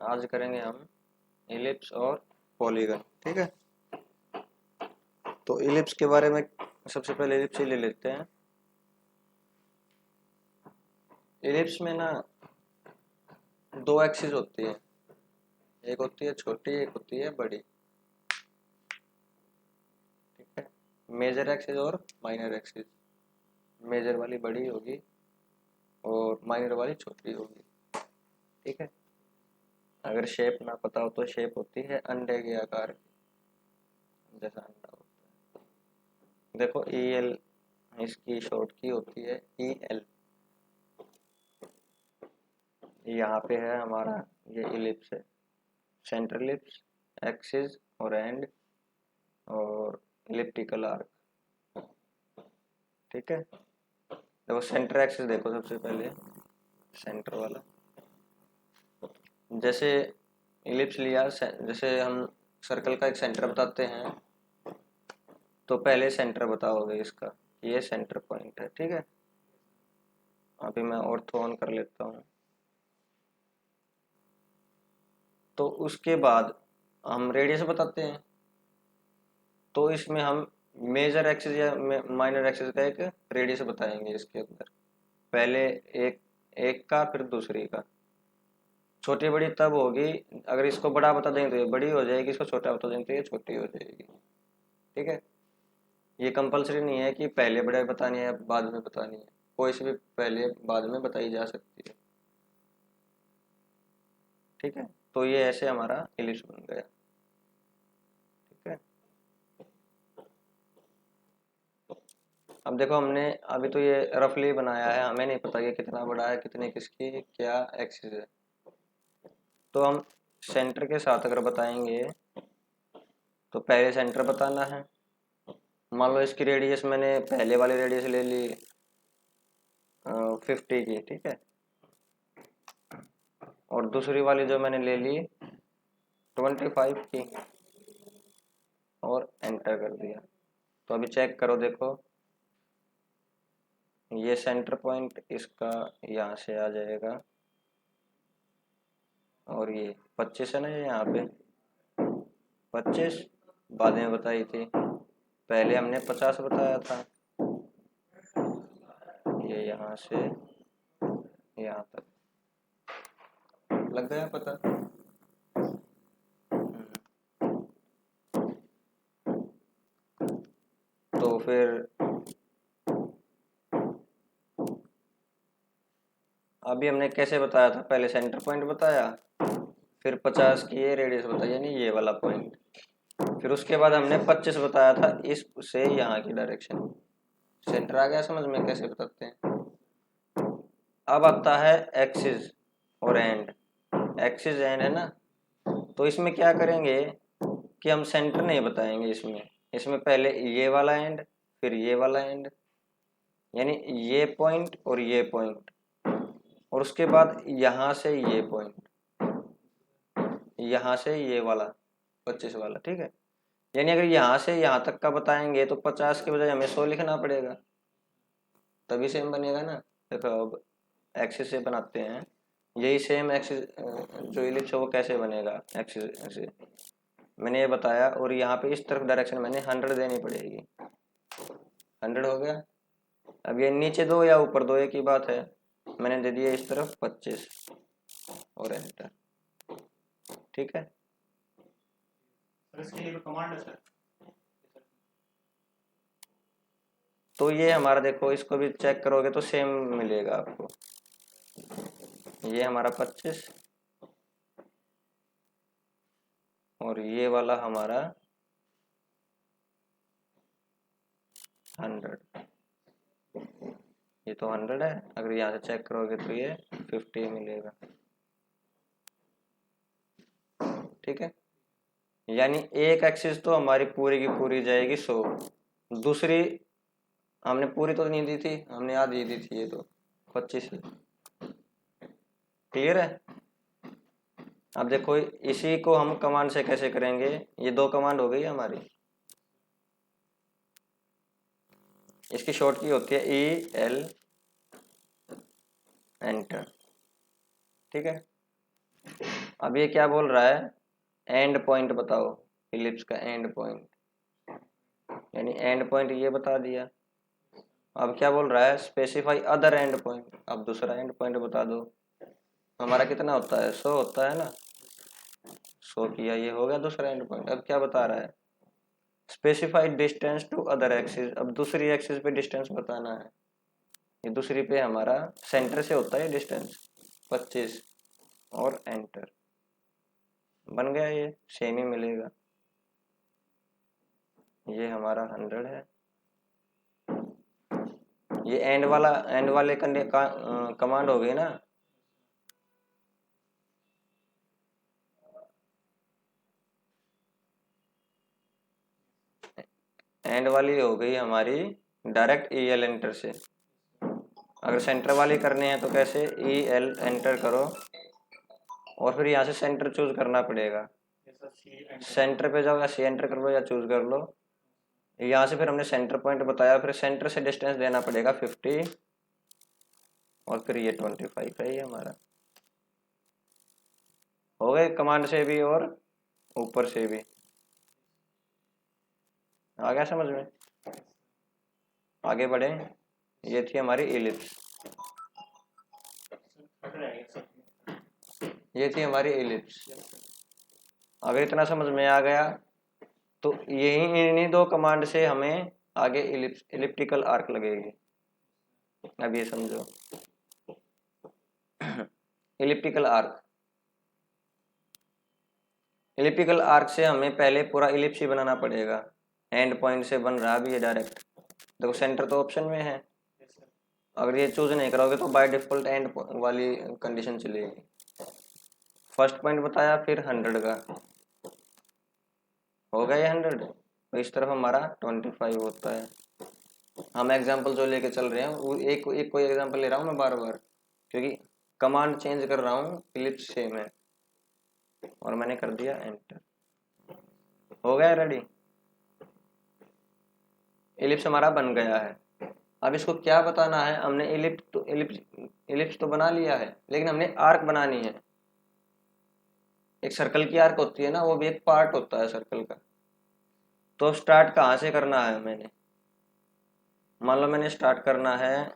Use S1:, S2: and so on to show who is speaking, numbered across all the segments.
S1: आज करेंगे हम इलिप्स और पॉलीगन। ठीक है, तो इलिप्स के बारे में सबसे पहले इलिप्स ही ले लेते हैं। इलिप्स में ना दो एक्सिस होती है, एक होती है छोटी, एक होती है बड़ी। ठीक है, मेजर एक्सिस और माइनर एक्सिस। मेजर वाली बड़ी होगी और माइनर वाली छोटी होगी। ठीक है, अगर शेप ना पता हो तो शेप होती है अंडे के आकार की, जैसा अंडा होता है। देखो ई एल, इसकी शॉर्ट की होती है ई एल। यहाँ पे है हमारा ये इलिप्स है, सेंटर इलिप्स, एक्सिस और एंड और इलिप्टिकल आर्क। ठीक है, देखो सेंटर एक्सिस देखो सबसे पहले, सेंटर वाला। जैसे इलिप्स लिया, जैसे हम सर्कल का एक सेंटर बताते हैं, तो पहले सेंटर बताओगे इसका, ये सेंटर पॉइंट है। ठीक है, अभी मैं ऑर्थो ऑन कर लेता हूँ। तो उसके बाद हम रेडियस बताते हैं, तो इसमें हम मेजर एक्सिस या माइनर एक्सिस का एक रेडियस बताएंगे इसके अंदर। पहले एक एक का, फिर दूसरी का। छोटी बड़ी तब होगी अगर इसको बड़ा बता देंगे तो ये बड़ी हो जाएगी, इसको छोटा बता देंगे तो ये छोटी हो जाएगी। ठीक है, ये कंपलसरी नहीं है कि पहले बड़े बतानी है बाद में बतानी है, कोई सी भी पहले बाद में बताई जा सकती है। ठीक है, तो ये ऐसे हमारा इलिप्स बन गया। ठीक है, अब देखो हमने अभी तो ये रफली बनाया है, हमें नहीं पता ये कितना बड़ा है, कितने किसकी क्या एक्सिस है। तो हम सेंटर के साथ अगर बताएंगे तो पहले सेंटर बताना है। मान लो इसकी रेडियस मैंने पहले वाली रेडियस ले ली 50 की। ठीक है, और दूसरी वाली जो मैंने ले ली 25 की, और एंटर कर दिया। तो अभी चेक करो, देखो ये सेंटर पॉइंट इसका यहाँ से आ जाएगा, और ये 25 है ना, ये यहाँ पे 25 बाद में बताई थी, पहले हमने 50 बताया था। ये यहाँ से यहाँ तक लग गया पता। तो फिर अभी हमने कैसे बताया था, पहले सेंटर पॉइंट बताया, फिर 50 की ये रेडियस बताई, यानी ये वाला पॉइंट। फिर उसके बाद हमने 25 बताया था इस से यहाँ की डायरेक्शन। सेंटर आ गया समझ में कैसे बताते हैं। अब आता है एक्सिस और एंड। एक्सिस एंड है ना, तो इसमें क्या करेंगे कि हम सेंटर नहीं बताएंगे इसमें। इसमें पहले ये वाला एंड, फिर ये वाला एंड, यानी ये पॉइंट और ये पॉइंट, और उसके बाद यहाँ से ये पॉइंट, यहाँ से ये वाला 25 वाला। ठीक है, यानी अगर यहाँ से यहाँ तक का बताएंगे तो 50 के बजाय हमें 100 लिखना पड़ेगा, तभी सेम बनेगा ना। देखो अब एक्सिस से बनाते हैं, यही सेम एक्सिस जो इलिप्स है वो कैसे बनेगा एक्सिस से मैंने ये बताया, और यहाँ पे इस तरफ डायरेक्शन मैंने 100 देनी पड़ेगी। 100 हो गया। अब ये नीचे दो या ऊपर दो एक ही बात है, मैंने दे दिया इस तरफ 25 और एंटर। ठीक है,
S2: इसके लिए कमांड है सर।
S1: तो ये हमारा देखो, इसको भी चेक करोगे तो सेम मिलेगा आपको। ये हमारा 25 और ये वाला हमारा 100। ये तो 100 है, अगर यहाँ से चेक करोगे तो ये 50 मिलेगा। ठीक है, यानी एक एक्सिस तो हमारी पूरी की पूरी जाएगी 100, दूसरी हमने पूरी तो नहीं दी थी, हमने आधी दी थी, ये तो 25 है। क्लियर है। अब देखो इसी को हम कमांड से कैसे करेंगे, ये दो कमांड हो गई हमारी। इसकी शॉर्ट की होती है ई एल, एंटर। ठीक है, अब ये क्या बोल रहा है, एंड पॉइंट बताओ, इलिप्स का एंड पॉइंट, यानी एंड पॉइंट ये बता दिया। अब क्या बोल रहा है, स्पेसिफाई अदर एंड पॉइंट, अब दूसरा एंड पॉइंट बता दो। हमारा कितना होता है, 100 होता है ना, 100 किया, ये हो गया दूसरा एंड पॉइंट। अब क्या बता रहा है, specified distance to other axis, अब दूसरी एक्सिस पे डिस्टेंस बताना है। ये दूसरी पे हमारा सेंटर से होता है डिस्टेंस 25, और एंटर, बन गया, ये सेम ही मिलेगा, ये हमारा 100 है। ये एंड वाले कमांड हो गई ना। एंड वाली हो गई हमारी डायरेक्ट ई एल एंटर से। अगर सेंटर वाली करनी है तो कैसे, ई एल एंटर करो और फिर यहाँ से सेंटर चूज करना पड़ेगा।
S2: जैसा सी एंड
S1: सेंटर पे जाओ या सी एंटर कर लो या चूज कर लो। यहाँ से फिर हमने सेंटर पॉइंट बताया, फिर सेंटर से डिस्टेंस देना पड़ेगा 50, और फिर ये 25 है ये हमारा। हो गए कमांड से भी और ऊपर से भी, आ गया समझ में। आगे बढ़े, ये थी हमारी इलिप्स,
S2: फट रहेगा सब।
S1: ये थी हमारी इलिप्स। अगर इतना समझ में आ गया तो यही इन्हीं दो कमांड से हमें आगे इलिप्टिकल आर्क लगेगी। अब ये समझो, इलिप्टिकल आर्क, इलिप्टिकल आर्क से हमें पहले पूरा इलिप्स ही बनाना पड़ेगा। एंड पॉइंट से बन रहा भी है डायरेक्ट, देखो सेंटर तो ऑप्शन में है, अगर ये चूज नहीं करोगे तो बाय डिफॉल्ट एंड वाली कंडीशन चलेगी। फर्स्ट पॉइंट बताया, फिर 100 का हो गया, ये 100, तो इस तरफ हमारा 25 होता है। हम एग्जाम्पल जो लेके चल रहे हैं वो एक एक कोई एग्जाम्पल ले रहा हूँ मैं बार बार, क्योंकि कमांड चेंज कर रहा हूँ, इलिप्स सेम है, और मैंने कर दिया एंटर, हो गया रेडी। इलिप्स हमारा बन गया है। अब इसको क्या बताना है, हमने इलिप्स तो बना लिया है, लेकिन हमने आर्क बनानी है। एक सर्कल की आर्क होती है ना, वो भी एक पार्ट होता है सर्कल का। तो स्टार्ट कहाँ से करना है मैंने, मान लो मैंने स्टार्ट करना है,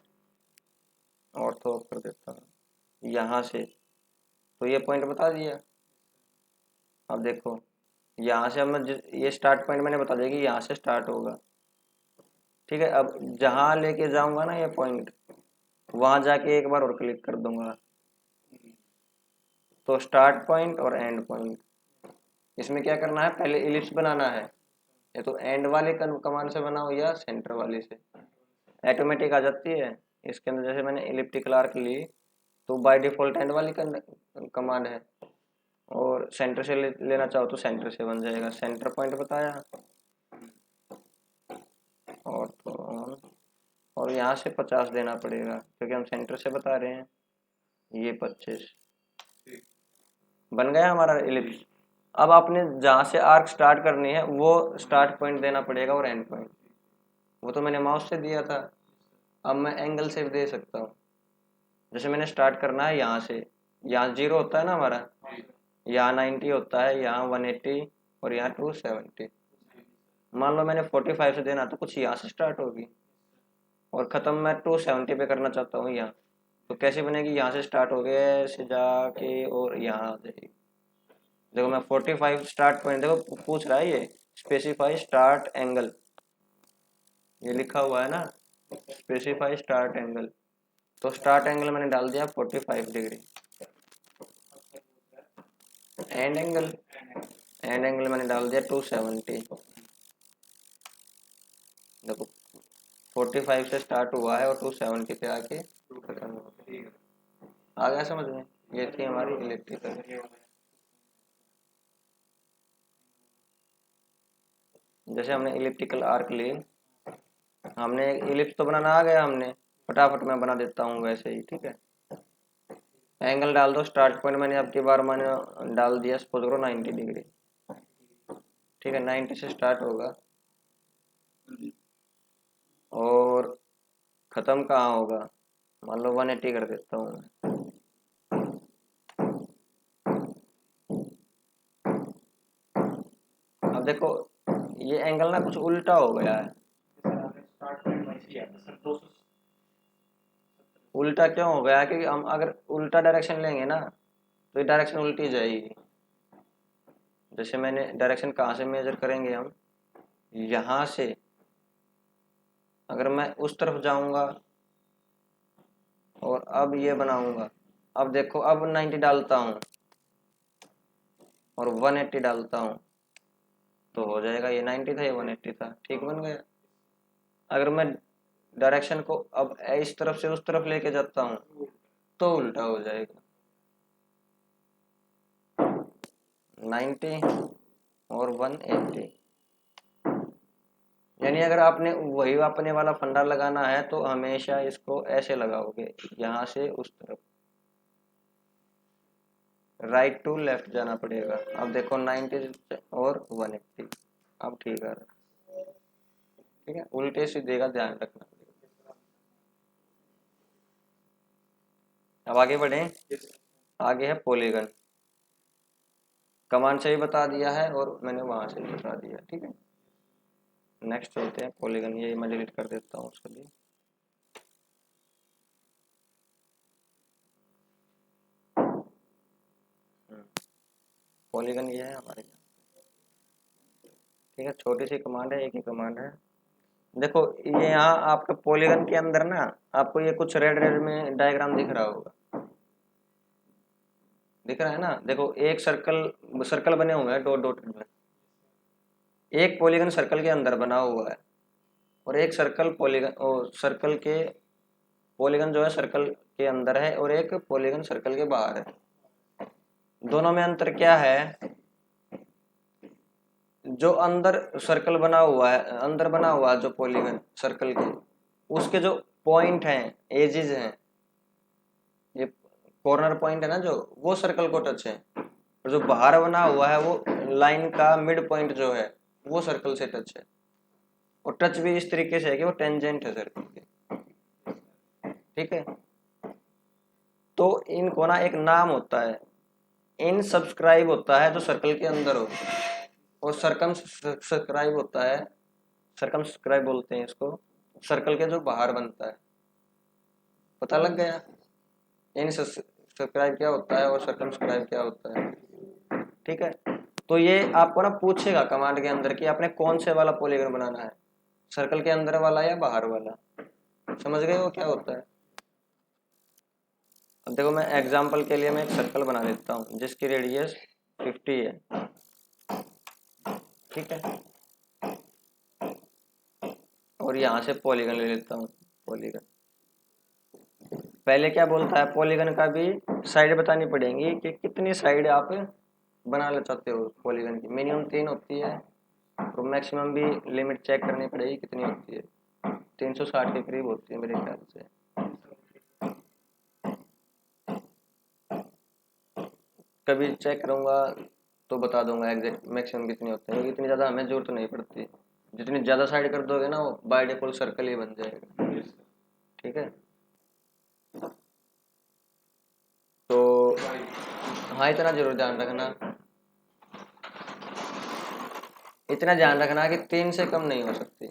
S1: और तो ऑफ कर देता हूँ यहाँ से, तो ये पॉइंट बता दिया। अब देखो यहाँ से हम ये स्टार्ट पॉइंट मैंने बता दिया कि यहाँ से स्टार्ट होगा, ठीक है। अब जहाँ लेके जाऊंगा ना ये पॉइंट, वहां जाके एक बार और क्लिक कर दूंगा, तो स्टार्ट पॉइंट और एंड पॉइंट। इसमें क्या करना है, पहले इलिप्स बनाना है, या तो एंड वाले कमांड से बनाओ या सेंटर वाले से, ऑटोमेटिक आ जाती है। इसके अंदर जैसे मैंने इलिप्टिकल आर्क ली, तो बाय डिफॉल्ट एंड वाली कमांड है, और सेंटर से लेना चाहो तो सेंटर से बन जाएगा। सेंटर पॉइंट बताया, और तो और यहाँ से 50 देना पड़ेगा क्योंकि हम सेंटर से बता रहे हैं, ये 25 बन गया हमारा इलिप्स। अब आपने जहाँ से आर्क स्टार्ट करनी है वो स्टार्ट पॉइंट देना पड़ेगा, और एंड पॉइंट वो तो मैंने माउस से दिया था। अब मैं एंगल से दे सकता हूँ, जैसे मैंने स्टार्ट करना है यहाँ से, यहाँ 0 होता है ना हमारा, यहाँ 90 होता है, यहाँ 180, और यहाँ 270। मान लो मैंने 45 से देना तो कुछ यहाँ से स्टार्ट होगी, और ख़त्म मैं 270 पे करना चाहता हूँ यहाँ, तो कैसे बनेगी, यहाँ से स्टार्ट हो गया ऐसे जाके और यहाँ आ जाएगी। देखो मैं 45 स्टार्ट पॉइंट, देखो पूछ रहा है ये स्पेसिफाई स्टार्ट एंगल, ये लिखा हुआ है ना, स्पेसिफाई स्टार्ट एंगल, तो स्टार्ट एंगल मैंने डाल दिया 45 डिग्री। एंड एंगल मैंने डाल दिया 270। देखो 45 से स्टार्ट हुआ है और 270 पे आके खत्म हो गया। आ गया समझ में, ये थी हमारी इलेक्ट्रिकल। जैसे हमने इलिप्टिकल आर्क ली, हमने इलिप्स तो बनाना आ गया, हमने फटाफट मैं बना देता हूँ वैसे ही, ठीक है। एंगल डाल दो, स्टार्ट पॉइंट मैंने अब की बार मैंने डाल दिया, सपोज करो 90 डिग्री, ठीक है। 90 से स्टार्ट होगा और ख़त्म कहाँ होगा, मान लो 180 कर देता हूँ मैं। देखो ये एंगल ना कुछ उल्टा हो गया है।
S2: सर आपने स्टार्ट पॉइंट वहीं से लिया था सर 270।
S1: उल्टा क्यों हो गया कि हम अगर उल्टा डायरेक्शन लेंगे ना तो ये डायरेक्शन उल्टी जाएगी। जैसे मैंने डायरेक्शन कहाँ से मेजर करेंगे हम, यहाँ से अगर मैं उस तरफ जाऊंगा और अब ये बनाऊंगा, अब देखो अब 90 डालता हूँ और 180 डालता हूँ तो हो जाएगा, ये 90 था ये 180 था, ठीक बन गया। अगर मैं डायरेक्शन को अब इस तरफ से उस तरफ लेके जाता हूँ तो उल्टा हो जाएगा, 90 और 180। यानी अगर आपने वही अपने वाला फंडा लगाना है तो हमेशा इसको ऐसे लगाओगे, यहाँ से उस तरफ, राइट टू लेफ्ट जाना पड़ेगा। अब देखो 90 और 180, अब ठीक है, ठीक है, उल्टे सीधे का ध्यान रखना पड़ेगा। अब आगे बढ़े, आगे है पॉलीगन। कमांड से भी बता दिया है और मैंने वहां से भी बता दिया, ठीक है। नेक्स्ट चलते हैं पॉलीगन, ये मैं डिलीट कर देता हूँ उसके लिए। पॉलीगन ये है हमारे यहाँ, ठीक है, छोटी सी कमांड है, एक ही कमांड है। देखो ये यहाँ आपका पॉलीगन के अंदर ना आपको ये कुछ रेड रेड में डायग्राम दिख रहा होगा, दिख रहा है ना। देखो एक सर्कल सर्कल बने हुए हैं डॉट डॉट में, एक पॉलीगन सर्कल के अंदर बना हुआ है और एक सर्कल पॉलीगन और सर्कल के पॉलीगन जो है सर्कल के अंदर है और एक पॉलीगन सर्कल के बाहर है। दोनों में अंतर क्या है, जो अंदर सर्कल बना हुआ है, अंदर बना हुआ है जो पॉलीगन सर्कल के, उसके जो पॉइंट हैं, एजेस हैं, ये कॉर्नर पॉइंट है ना जो, वो सर्कल को टच है, और जो बाहर बना हुआ है वो लाइन का मिड पॉइंट जो है वो सर्कल से टच है। और टच भी इस तरीके से है कि वो टेंजेंट है सर्कल के, ठीक है। तो इनको ना एक नाम होता है, इन सब्सक्राइब होता है जो सर्कल के अंदर हो, और सरकम सब्सक्राइब होता है, सरकम सब्सक्राइब बोलते हैं इसको, सर्कल के जो बाहर बनता है। पता लग गया इन सब्सक्राइब क्या होता है और सर्कम सब्सक्राइब क्या होता है, ठीक है। तो ये आपको ना पूछेगा कमांड के अंदर कि आपने कौन से वाला पॉलीगन बनाना है, सर्कल के अंदर वाला या बाहर वाला। समझ गए वो क्या होता है। अब देखो मैं एग्जांपल के लिए मैं एक सर्कल बना देता हूँ जिसकी रेडियस 50 है, ठीक है, और यहाँ से पॉलीगन ले लेता हूँ। पॉलीगन पहले क्या बोलता है, पॉलीगन का भी साइड बतानी पड़ेगी कि कितनी साइड आप बनाना चाहते हो। पॉलीगन की मिनिमम 3 होती है तो मैक्सिमम भी लिमिट चेक करनी पड़ेगी कितनी होती है, 360 के करीब होती है मेरे ख्याल से। कभी चेक करूंगा तो बता दूंगा एग्जैक्ट मैक्सिमम कितनी होती है, क्योंकि इतनी ज़्यादा हमें जरूरत नहीं पड़ती। जितनी ज़्यादा साइड कर दोगे ना वो बाय डिफॉल्ट सर्कल ही बन जाएगा, ठीक है। तो हाँ इतना जरूर ध्यान रखना, इतना ध्यान रखना कि 3 से कम नहीं हो सकती,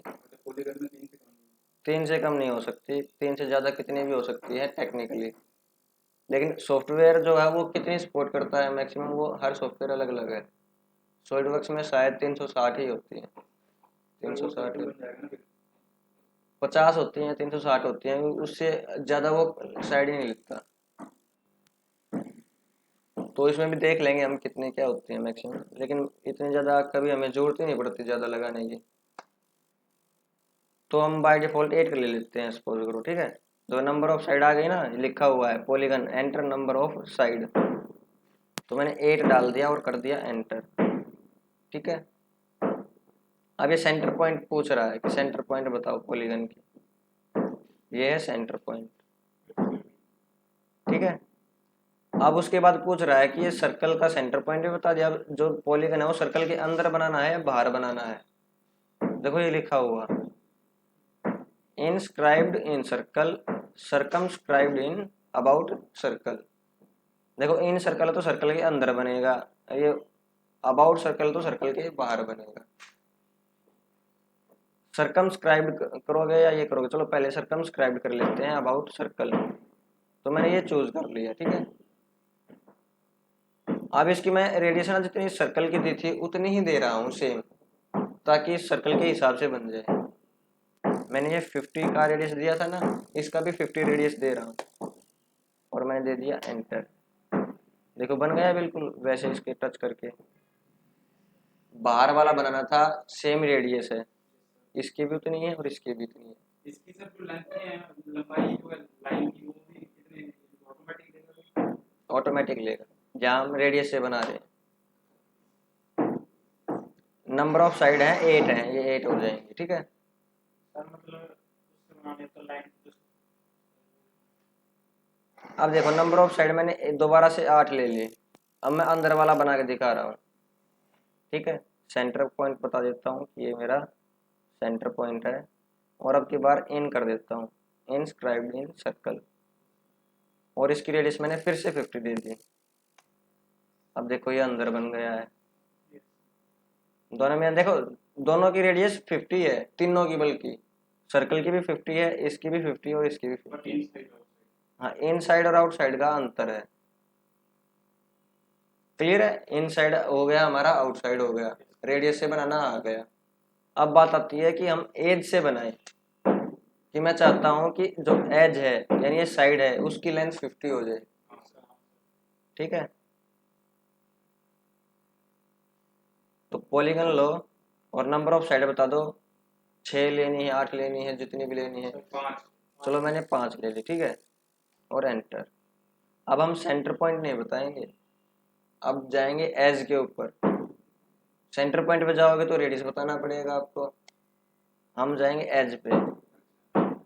S1: 3 से कम नहीं हो सकती, 3 से ज़्यादा कितनी भी हो सकती है टेक्निकली। लेकिन सॉफ्टवेयर जो है वो कितनी सपोर्ट करता है मैक्सिमम, वो हर सॉफ्टवेयर अलग अलग है। सॉलिडवर्क्स में शायद 360 ही होती है, 360 50 होती हैं, 360 होती हैं, उससे ज़्यादा वो साइड ही नहीं लिखता। तो इसमें भी देख लेंगे हम कितने क्या होती हैं मैक्सिमम, लेकिन इतनी ज़्यादा कभी हमें जरूरत ही नहीं पड़ती ज़्यादा लगाने की। तो हम बाय डिफॉल्ट 8 ले लेते हैं सपोज करो, ठीक है। तो नंबर ऑफ साइड आ गई ना, लिखा हुआ है polygon enter number of side, तो मैंने 8 डाल दिया और कर दिया एंटर, ठीक है। अब ये सेंटर पॉइंट पूछ रहा है कि सेंटर पॉइंट बताओ पॉलीगन की, ये है सेंटर पॉइंट, ठीक है। अब उसके बाद पूछ रहा है कि ये सर्कल का सेंटर पॉइंट भी बता दिया। अब जो पॉलीगन है वो सर्कल के अंदर बनाना है या बाहर बनाना है, देखो ये लिखा हुआ inscribed in circle, circumscribed in about circle. देखो इन सर्कल तो सर्कल के अंदर बनेगा, ये अबाउट सर्कल तो सर्कल के बाहर बनेगा। सरकमस्क्राइब करोगे या ये करोगे, चलो पहले सरकमस्क्राइब कर लेते हैं अबाउट सर्कल। तो मैंने ये चूज कर लिया, ठीक है। अब इसकी मैं रेडिएशन जितनी सर्कल की दी थी उतनी ही दे रहा हूँ सेम, ताकि इस सर्कल के हिसाब से बन जाए। मैंने ये 50 का रेडियस दिया था ना, इसका भी 50 रेडियस दे रहा हूँ और मैंने दे दिया एंटर। देखो बन गया बिल्कुल वैसे, इसके टच करके। बाहर वाला बनाना था, सेम रेडियस है, इसकी भी उतनी है और इसकी भी उतनी है।
S2: इसकी सर जो लेंथ है, लंबाई जो है लाइन की, वो भी कितने ऑटोमेटिक देगा?
S1: ऑटोमेटिक लेगा, जहाँ हम रेडियस से बना रहे हैं। नंबर ऑफ साइड है 8 है, ये 8 हो जाएंगे, ठीक है।
S2: सर मतलब उससे बनाने तो लाइन
S1: अब देखो नंबर ऑफ साइड मैंने दोबारा से 8 ले लिए। अब मैं अंदर वाला बना के दिखा रहा हूँ, ठीक है। सेंटर पॉइंट बता देता हूँ कि ये मेरा सेंटर पॉइंट है, और अब की बार इन कर देता हूँ, इंस्क्राइब्ड इन सर्कल, और इसकी रेडियस मैंने फिर से 50 दे दी। अब देखो ये अंदर बन गया है। दोनों में देखो, दोनों की रेडियस 50 है, तीनों की, बल्कि सर्कल की भी 50 है, इसकी भी 50 और इसकी भी 50। हाँ, इन साइड और आउट साइड का अंतर है। क्लियर है, इन साइड हो गया हमारा, आउट साइड हो गया, रेडियस से बनाना आ गया। अब बात आती है कि हम एज से बनाएं, कि मैं चाहता हूं कि जो एज है यानी ये साइड है उसकी लेंथ 50 हो जाए, ठीक है। तो पॉलीगन लो और नंबर ऑफ साइड बता दो, 6 लेनी है, 8 लेनी है, जितनी भी लेनी है। चलो मैंने 5 ले ली, ठीक है, और एंटर। अब हम सेंटर पॉइंट नहीं बताएंगे, अब जाएंगे एज के ऊपर। सेंटर पॉइंट पे जाओगे तो रेडियस बताना पड़ेगा आपको, हम जाएंगे एज पे।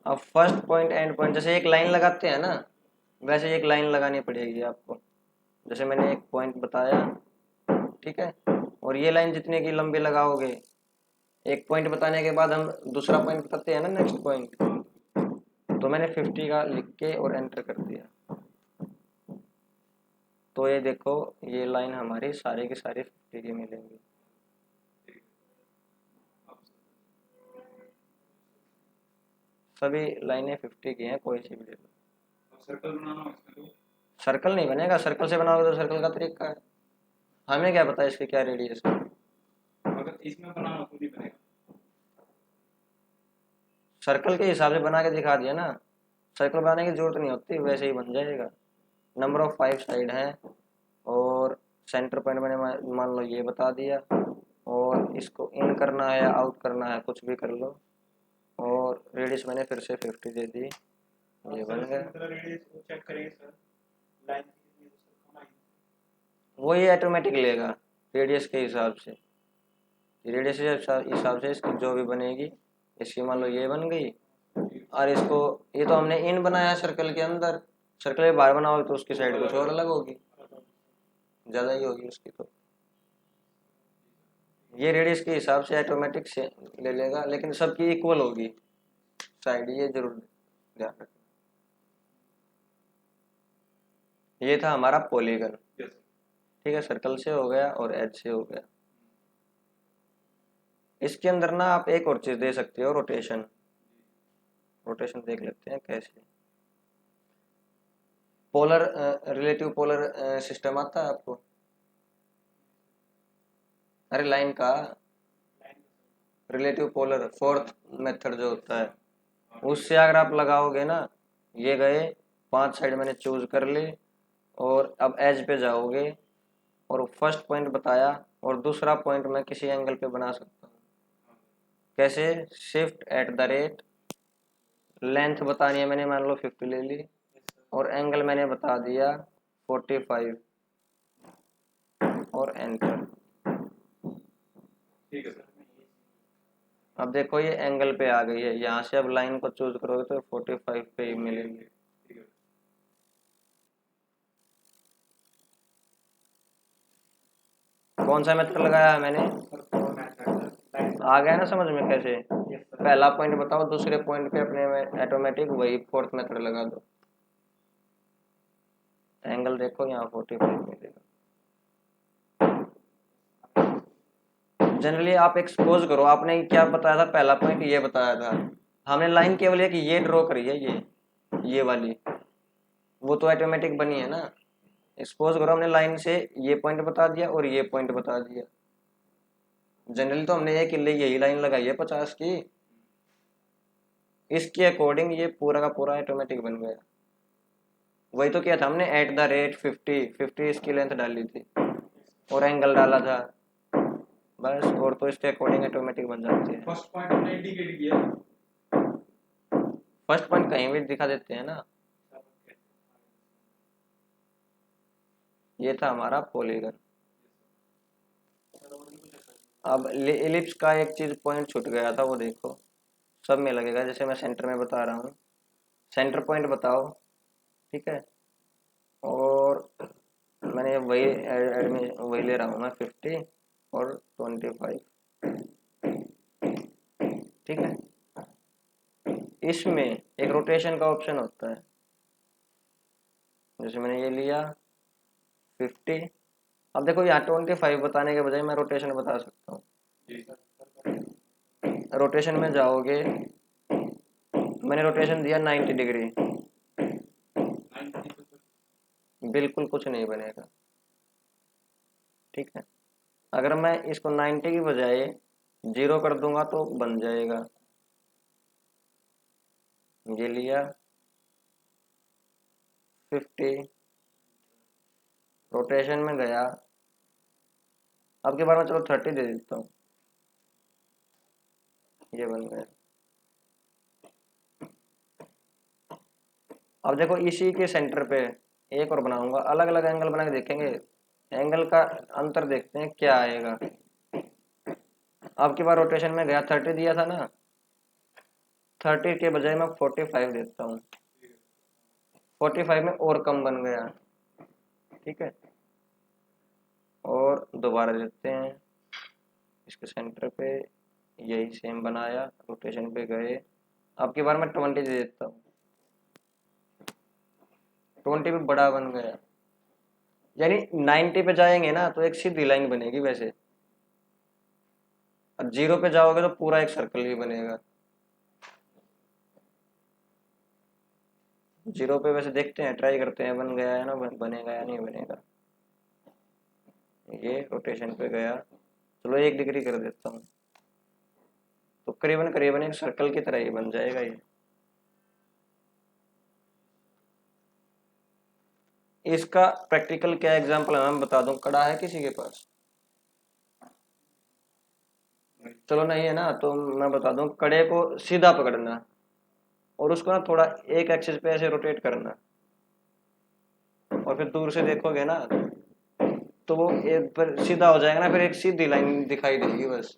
S1: अब फर्स्ट पॉइंट एंड पॉइंट, जैसे एक लाइन लगाते हैं ना, वैसे एक लाइन लगानी पड़ेगी आपको। जैसे मैंने एक पॉइंट बताया, ठीक है, और ये लाइन जितने की लंबी लगाओगे, एक पॉइंट बताने के बाद हम दूसरा पॉइंट बताते हैं ना, नेक्स्ट पॉइंट। तो मैंने 50 का लिख के और एंटर कर दिया। तो ये देखो ये लाइन हमारी सारे के सारे 50 की मिलेंगी। सभी लाइनें 50 की हैं, कोई सी भी ले लो।
S2: सर्कल बनाना इसमें तो
S1: सर्कल नहीं बनेगा, सर्कल से बनाओगे तो सर्कल का तरीका है, हमें क्या पता इसकी क्या रेडियस है।
S2: अगर इसमें बनाना तो नहीं बनेगा।
S1: सर्कल के हिसाब से बना के दिखा दिया ना, सर्कल बनाने की जरूरत नहीं होती, वैसे ही बन जाएगा। नंबर ऑफ 5 साइड है, और सेंटर पॉइंट मैंने मान लो ये बता दिया, और इसको इन करना है या आउट करना है कुछ भी कर लो, और रेडियस मैंने फिर से 50 दे दी, ये बन गया।
S2: मतलब रेडियस को चेक करेंगे सर, लाइन कितनी है तो सर कम
S1: वो ये ऑटोमेटिक लेगा रेडियस के हिसाब से, रेडियस के हिसाब से इसकी जो भी बनेगी। इसकी मान लो ये बन गई, और इसको, ये तो हमने इन बनाया सर्कल के अंदर, सर्कल के बाहर बनाओगे तो उसकी साइड कुछ और अलग होगी, ज़्यादा ही होगी उसकी। तो ये रेडियस के हिसाब से ऑटोमेटिक से ले लेगा, लेकिन सबकी इक्वल होगी साइड, ये जरूर ध्यान रखना। ये था हमारा पॉलीगन, ठीक है, सर्कल से हो गया और एज से हो गया। इसके अंदर ना आप एक और चीज दे सकते हो, रोटेशन। रोटेशन देख लेते हैं कैसे। पोलर रिलेटिव पोलर सिस्टम आता है आपको? अरे लाइन का रिलेटिव पोलर फोर्थ मेथड जो होता है, उससे अगर आप लगाओगे ना, ये गए 5 साइड मैंने चूज कर ली, और अब एज पे जाओगे और फर्स्ट पॉइंट बताया, और दूसरा पॉइंट मैं किसी एंगल पे बना सकता हूँ। कैसे? Shift at the rate, length बतानी है मैंने, मान लो 50 ले ली, और एंगल मैंने बता दिया 45, और एंटर।
S2: ठीक है सर।
S1: अब देखो ये एंगल पे आ गई है, यहाँ से अब लाइन को चूज करोगे तो 45 पे ही मिलेगी। कौन सा मेथड लगाया है मैंने? आ गया ना समझ में कैसे? पहला पॉइंट बताओ, दूसरे पॉइंट पे अपने में ऑटोमेटिक वही फोर्थ मेथड लगा दो। एंगल देखो यहाँ 45 मिलेगा। जनरली आप एक्सपोज करो, आपने क्या बताया था, पहला पॉइंट ये बताया था, हमने लाइन केवल एक ये ड्रॉ करी है, ये वाली, वो तो ऑटोमेटिक बनी है ना। एक्सपोज करो, हमने लाइन से ये पॉइंट बता दिया और ये पॉइंट बता दिया। जनरली तो हमने एक यही लाइन लगाई है 50 की, इसके अकॉर्डिंग ये पूरा का पूरा ऑटोमेटिक बन गया। वही तो किया था हमने, @50 इसकी लेंथ डाली थी और एंगल डाला था बस, और तो इसके अकॉर्डिंग ऑटोमेटिक बन जाती है।
S2: फर्स्ट पॉइंट हमने इंडिकेट किया।
S1: फर्स्ट पॉइंट कहीं भी दिखा देते हैं ना। ये था हमारा पॉलीगन। अब एलिप्स का एक चीज पॉइंट छूट गया था, वो देखो सब में लगेगा, जैसे मैं सेंटर में बता रहा हूँ, सेंटर पॉइंट बताओ, ठीक है, और मैंने वही ले रहा हूँ मैं 50 और 25, ठीक है। इसमें एक रोटेशन का ऑप्शन होता है, जैसे मैंने ये लिया 50। अब देखो यहाँ 25 बताने के बजाय मैं रोटेशन बता सकता हूँ। रोटेशन में जाओगे, मैंने रोटेशन दिया 90 डिग्री, बिल्कुल कुछ नहीं बनेगा, ठीक है। अगर मैं इसको 90 की बजाय 0 कर दूंगा तो बन जाएगा। ये लिया 50, रोटेशन में गया, अब के बार में चलो 30 दे देता हूँ, ये बन गया। अब देखो इसी के सेंटर पे एक और बनाऊंगा, अलग अलग एंगल बना के देखेंगे, एंगल का अंतर देखते हैं क्या आएगा। अब की बार रोटेशन में गया, 30 दिया था ना, 30 के बजाय मैं 45 देता हूँ, 45 में और कम बन गया, ठीक है। और दोबारा देते हैं इसके सेंटर पे, यही सेम बनाया, रोटेशन पे गए, अब की बार मैं 20 दे देता हूँ, 20 पे बड़ा बन गया। यानी 90 पे जाएंगे ना तो एक सीधी लाइन बनेगी वैसे, और 0 पे जाओगे तो पूरा एक सर्कल ही बनेगा। 0 पे वैसे देखते हैं, ट्राई करते हैं बन गया है ना, बनेगा या नहीं बनेगा। ये रोटेशन पे गया, चलो 1 डिग्री कर देता हूँ, तो करीबन करीबन एक सर्कल की तरह ही बन जाएगा ये। इसका प्रैक्टिकल क्या एग्जांपल है मैं बता दूं, कड़ा है किसी के पास? चलो नहीं है ना, तो मैं बता दूं, कड़े को सीधा पकड़ना और उसको ना थोड़ा एक एक्सिस पे ऐसे रोटेट करना, और फिर दूर से देखोगे ना तो वो एक पर सीधा हो जाएगा ना, फिर एक सीधी लाइन दिखाई देगी बस।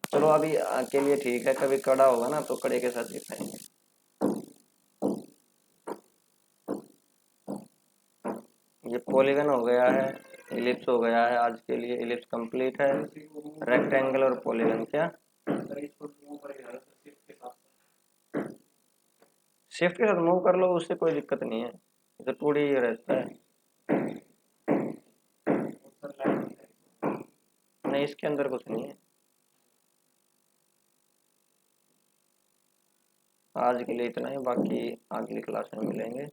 S1: चलो अभी के लिए ठीक है, कभी कड़ा होगा ना तो कड़े के साथ दिखाएंगे। ये पॉलीगन हो गया है, इलिप्स हो गया है, आज के लिए इलिप्स कंप्लीट है। रेक्टेंगल और पॉलीगन क्या शिफ्ट के साथ मूव कर लो, उससे कोई दिक्कत नहीं है, तो 2D रहता है। नहीं इसके अंदर कुछ नहीं है। आज के लिए इतना ही, बाकी अगली क्लास में मिलेंगे।